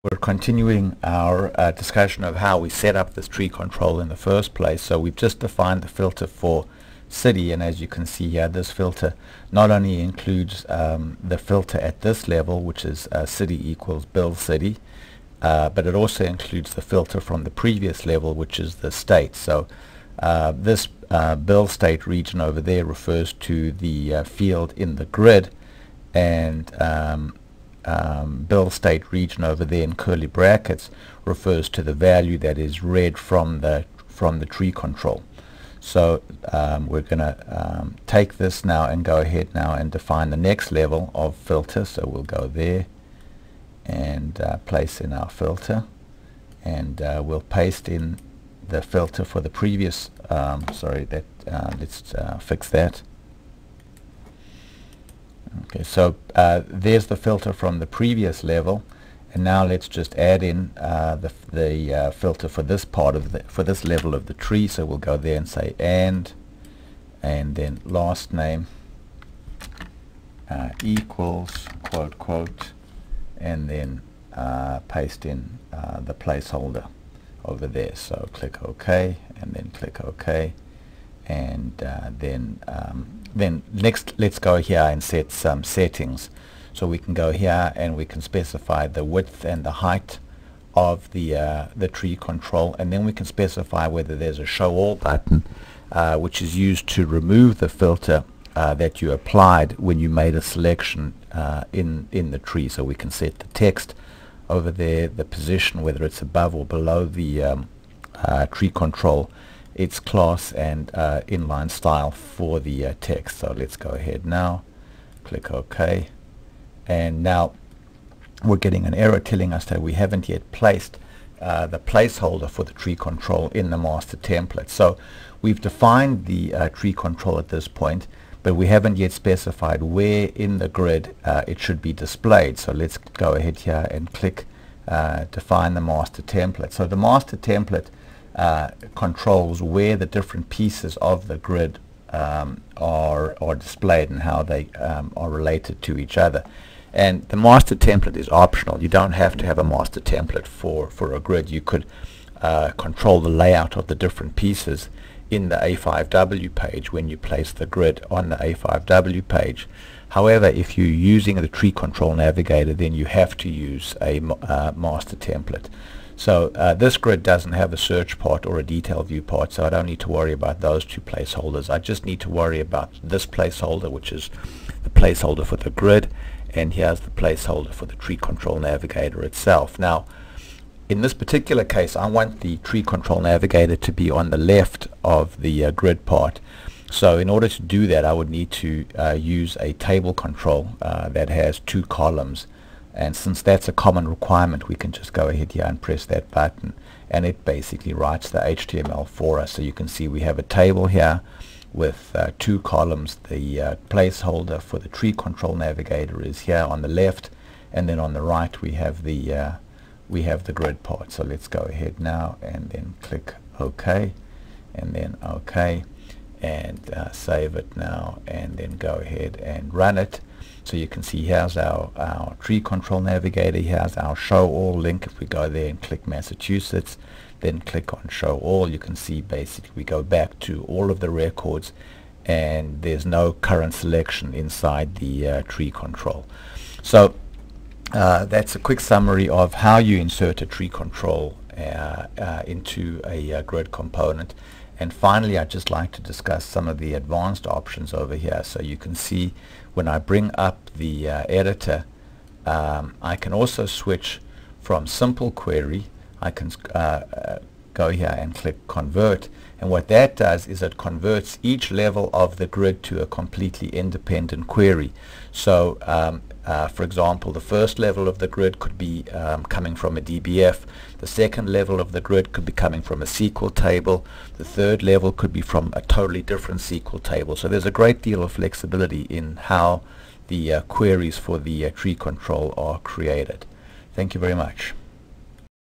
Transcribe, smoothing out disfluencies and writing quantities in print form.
We're continuing our discussion of how we set up this tree control in the first place. So we've just defined the filter for city, and as you can see here, this filter not only includes the filter at this level, which is city equals build city, but it also includes the filter from the previous level, which is the state. So this build state region over there refers to the field in the grid, and build state region over there in curly brackets refers to the value that is read from the tree control. So we're going to take this now and go ahead now and define the next level of filter. So we'll go there and place in our filter, and we'll paste in the filter for the previous let's fix that. Okay, so there's the filter from the previous level, and now let's just add in the filter for this part of for this level of the tree. So we'll go there and say and then last name equals quote quote, and then paste in the placeholder over there. So click OK, and then click OK, and then next let's go here and set some settings. So we can go here and we can specify the width and the height of the tree control, and then we can specify whether there's a show all button which is used to remove the filter that you applied when you made a selection in the tree. So we can set the text over there, the position, whether it's above or below the tree control, its class, and inline style for the text. So let's go ahead now, click OK, and now we're getting an error telling us that we haven't yet placed the placeholder for the tree control in the master template. So we've defined the tree control at this point, but we haven't yet specified where in the grid it should be displayed. So let's go ahead here and click define the master template. So the master template controls where the different pieces of the grid are displayed and how they are related to each other. And the master template is optional. You don't have to have a master template for a grid. You could control the layout of the different pieces in the A5W page when you place the grid on the A5W page. However, if you're using the Tree-control Navigator, then you have to use a master template. So this grid doesn't have a search part or a detail view part, so I don't need to worry about those two placeholders. I just need to worry about this placeholder, which is the placeholder for the grid, and here's the placeholder for the Tree-control Navigator itself. Now, in this particular case, I want the Tree-control Navigator to be on the left of the grid part. So in order to do that, I would need to use a table control that has two columns. And since that's a common requirement, we can just go ahead here and press that button, and it basically writes the HTML for us. So you can see we have a table here with two columns. The placeholder for the Tree Control Navigator is here on the left, and then on the right we have the grid part. So let's go ahead now and then click OK, and then OK, and save it now, and then go ahead and run it. So you can see here's our Tree Control Navigator, here's our Show All link. If we go there and click Massachusetts, then click on Show All, you can see basically we go back to all of the records, and there's no current selection inside the tree control. So that's a quick summary of how you insert a tree control into a grid component. And finally, I'd just like to discuss some of the advanced options over here. So you can see when I bring up the editor, I can also switch from simple query. I can go here and click convert, and what that does is it converts each level of the grid to a completely independent query. So for example, the first level of the grid could be coming from a DBF, the second level of the grid could be coming from a SQL table, the third level could be from a totally different SQL table. So there's a great deal of flexibility in how the queries for the tree control are created. Thank you very much.